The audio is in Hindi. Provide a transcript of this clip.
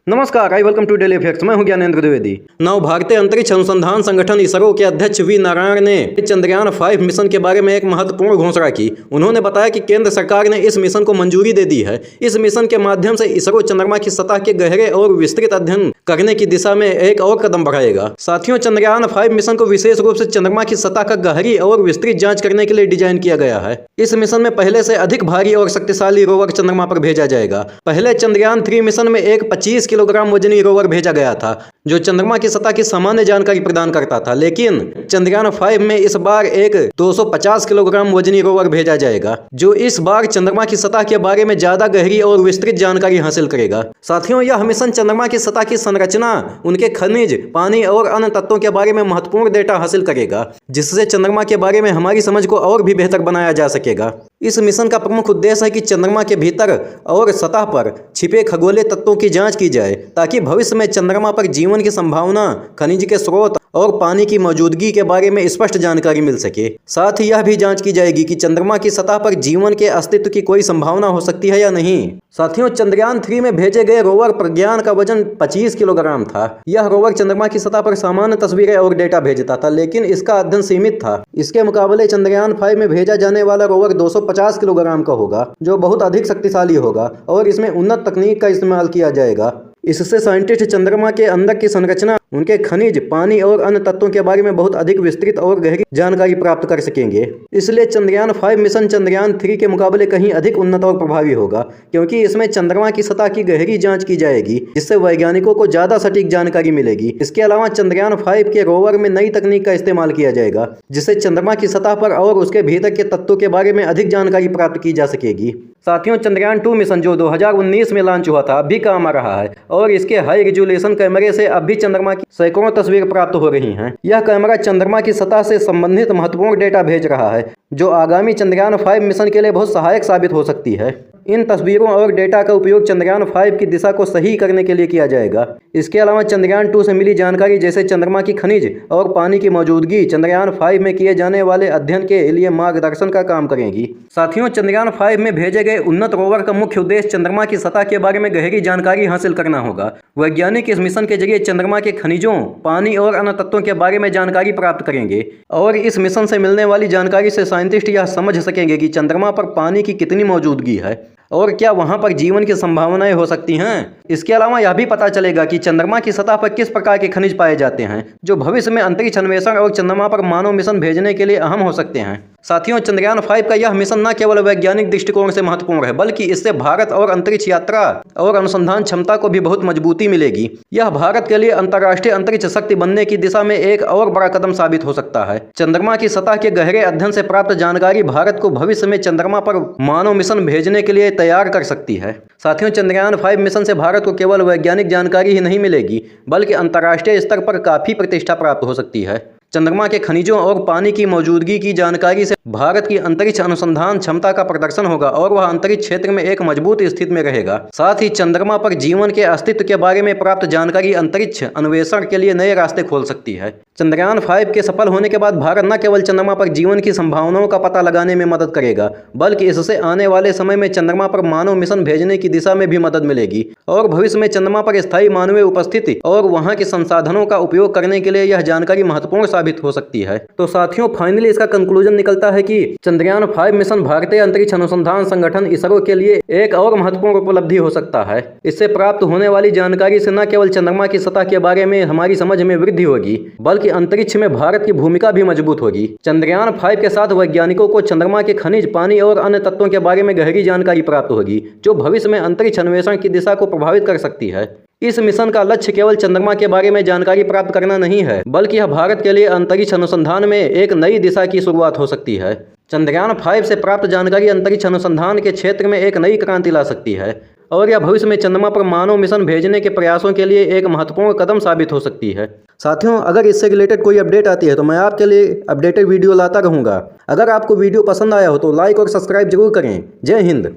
नमस्कार, I welcome to daily effects. मैं हूं ज्ञानेंद्र द्विवेदी। नव भारतीय अंतरिक्ष अनुसंधान संगठन इसरो के अध्यक्ष वी नारायण ने चंद्रयान 5 मिशन के बारे में एक महत्वपूर्ण घोषणा की। उन्होंने बताया कि केंद्र सरकार ने इस मिशन को मंजूरी दे दी है। इस मिशन के माध्यम से इसरो चंद्रमा की सतह के गहरे और विस्तृत अध्ययन करने की दिशा में एक और कदम बढ़ाएगा। साथियों, चंद्रयान 5 मिशन को विशेष रूप से चंद्रमा की सतह का गहरी और विस्तृत जांच करने के लिए डिजाइन किया गया है। इस मिशन में पहले से अधिक भारी और शक्तिशाली रोवर चंद्रमा पर भेजा जाएगा। पहले चंद्रयान 3 मिशन में एक 25 किलोग्राम वजनी रोवर भेजा गया था जो चंद्रमा की सतह की सामान्य जानकारी प्रदान करता था, लेकिन चंद्रयान 5 में इस बार एक 250 किलोग्राम वजनी रोवर भेजा जाएगा जो इस बार चंद्रमा की सतह के बारे में ज्यादा गहरी और विस्तृत जानकारी हासिल करेगा। साथियों, यह मिशन चंद्रमा की सतह की संरचना, उनके खनिज, पानी और अन्य तत्वों के बारे में महत्वपूर्ण डेटा हासिल करेगा, जिससे चंद्रमा के बारे में हमारी समझ को और भी बेहतर बनाया जा सकेगा। इस मिशन का प्रमुख उद्देश्य है कि चंद्रमा के भीतर और सतह पर छिपे खगोलीय तत्वों की जांच की जाए ताकि भविष्य में चंद्रमा पर जीवन की संभावना, खनिज के स्रोत और पानी की मौजूदगी के बारे में स्पष्ट जानकारी मिल सके। साथ ही यह भी जांच की जाएगी कि चंद्रमा की सतह पर जीवन के अस्तित्व की कोई संभावना हो सकती है या नहीं। साथियों, चंद्रयान 3 में भेजे गए रोवर प्रज्ञान का वजन 25 किलोग्राम था। यह रोवर चंद्रमा की सतह पर सामान्य तस्वीरें और डेटा भेजता था, लेकिन इसका अध्ययन सीमित था। इसके मुकाबले चंद्रयान 5 में भेजा जाने वाला रोवर 250 किलोग्राम का होगा, जो बहुत अधिक शक्तिशाली होगा और इसमें उन्नत तकनीक का इस्तेमाल किया जाएगा। इससे साइंटिस्ट चंद्रमा के अंदर की संरचना, उनके खनिज, पानी और अन्य तत्वों के बारे में बहुत अधिक विस्तृत और गहरी जानकारी प्राप्त कर सकेंगे। इसलिए चंद्रयान 5 मिशन चंद्रयान 3 के मुकाबले कहीं अधिक उन्नत और प्रभावी होगा, क्योंकि इसमें चंद्रमा की सतह की गहरी जांच की जाएगी, जिससे वैज्ञानिकों को ज्यादा सटीक जानकारी मिलेगी। इसके अलावा चंद्रयान 5 के रोवर में नई तकनीक का इस्तेमाल किया जाएगा, जिससे चंद्रमा की सतह पर और उसके भीतर के तत्वों के बारे में अधिक जानकारी प्राप्त की जा सकेगी। साथियों, चंद्रयान 2 मिशन जो 2019 में लॉन्च हुआ था, अब भी काम आ रहा है और इसके हाई रेजोल्यूशन कैमरे से अब भी चंद्रमा की सैकड़ों तस्वीर प्राप्त हो रही हैं। यह कैमरा चंद्रमा की सतह से संबंधित महत्वपूर्ण डेटा भेज रहा है, जो आगामी चंद्रयान 5 मिशन के लिए बहुत सहायक साबित हो सकती है। इन तस्वीरों और डेटा का उपयोग चंद्रयान 5 की दिशा को सही करने के लिए किया जाएगा। इसके अलावा चंद्रयान 2 से मिली जानकारी, जैसे चंद्रमा की खनिज और पानी की मौजूदगी, चंद्रयान 5 में किए जाने वाले अध्ययन के लिए मार्गदर्शन का काम करेगी। साथियों, चंद्रयान 5 में भेजे गए उन्नत रोवर का मुख्य उद्देश्य चंद्रमा की सतह के बारे में गहरी जानकारी हासिल करना होगा। वैज्ञानिक इस मिशन के जरिए चंद्रमा के खनिजों, पानी और अन्य तत्वों के बारे में जानकारी प्राप्त करेंगे और इस मिशन से मिलने वाली जानकारी से साइंटिस्ट यह समझ सकेंगे कि चंद्रमा पर पानी की कितनी मौजूदगी है और क्या वहां पर जीवन की संभावनाएं हो सकती हैं। इसके अलावा यह भी पता चलेगा कि चंद्रमा की सतह पर किस प्रकार के खनिज पाए जाते हैं, जो भविष्य में अंतरिक्ष अन्वेषण और चंद्रमा पर मानव मिशन भेजने के लिए अहम हो सकते हैं। साथियों, चंद्रयान 5 का यह मिशन न केवल वैज्ञानिक दृष्टिकोण से महत्वपूर्ण है, बल्कि इससे भारत और अंतरिक्ष यात्रा और अनुसंधान क्षमता को भी बहुत मजबूती मिलेगी। यह भारत के लिए अंतर्राष्ट्रीय अंतरिक्ष शक्ति बनने की दिशा में एक और बड़ा कदम साबित हो सकता है। चंद्रमा की सतह के गहरे अध्ययन से प्राप्त जानकारी भारत को भविष्य में चंद्रमा पर मानव मिशन भेजने के लिए तैयार कर सकती है। साथियों, चंद्रयान 5 मिशन से भारत को केवल वैज्ञानिक जानकारी ही नहीं मिलेगी, बल्कि अंतर्राष्ट्रीय स्तर पर काफी प्रतिष्ठा प्राप्त हो सकती है। चंद्रमा के खनिजों और पानी की मौजूदगी की जानकारी से भारत की अंतरिक्ष अनुसंधान क्षमता का प्रदर्शन होगा और वह अंतरिक्ष क्षेत्र में एक मजबूत स्थिति में रहेगा। साथ ही चंद्रमा पर जीवन के अस्तित्व के बारे में प्राप्त जानकारी अंतरिक्ष अन्वेषण के लिए नए रास्ते खोल सकती है। चंद्रयान 5 के सफल होने के बाद भारत न केवल चंद्रमा पर जीवन की संभावनाओं का पता लगाने में मदद करेगा, बल्कि इससे आने वाले समय में चंद्रमा पर मानव मिशन भेजने की दिशा में भी मदद मिलेगी और भविष्य में चंद्रमा पर स्थायी मानवीय उपस्थिति और वहां के संसाधनों का उपयोग करने के लिए यह जानकारी महत्वपूर्ण साबित हो सकती है। तो साथियों, फाइनली इसका कंक्लूजन निकलता है कि चंद्रयान 5 मिशन भारतीय अंतरिक्ष अनुसंधान संगठन इसरो के लिए एक और महत्वपूर्ण उपलब्धि हो सकता है। इससे प्राप्त होने वाली जानकारी से न केवल चंद्रमा की सतह के बारे में हमारी समझ में वृद्धि होगी, बल्कि अंतरिक्ष में भारत की भूमिका भी मजबूत होगी। चंद्रयान 5 के साथ वैज्ञानिकों को चंद्रमा के खनिज, पानी और अन्य तत्वों के बारे में गहरी जानकारी प्राप्त होगी, जो भविष्य में अंतरिक्ष अन्वेषण की दिशा को प्रभावित कर सकती है। इस मिशन का लक्ष्य केवल चंद्रमा के बारे में जानकारी प्राप्त करना नहीं है, बल्कि यह भारत के लिए अंतरिक्ष अनुसंधान में एक नई दिशा की शुरुआत हो सकती है। चंद्रयान 5 से प्राप्त जानकारी अंतरिक्ष अनुसंधान के क्षेत्र में एक नई क्रांति ला सकती है और यह भविष्य में चंद्रमा पर मानव मिशन भेजने के प्रयासों के लिए एक महत्वपूर्ण कदम साबित हो सकती है। साथियों, अगर इससे रिलेटेड कोई अपडेट आती है तो मैं आपके लिए अपडेटेड वीडियो लाता रहूँगा। अगर आपको वीडियो पसंद आया हो तो लाइक और सब्सक्राइब जरूर करें। जय हिंद।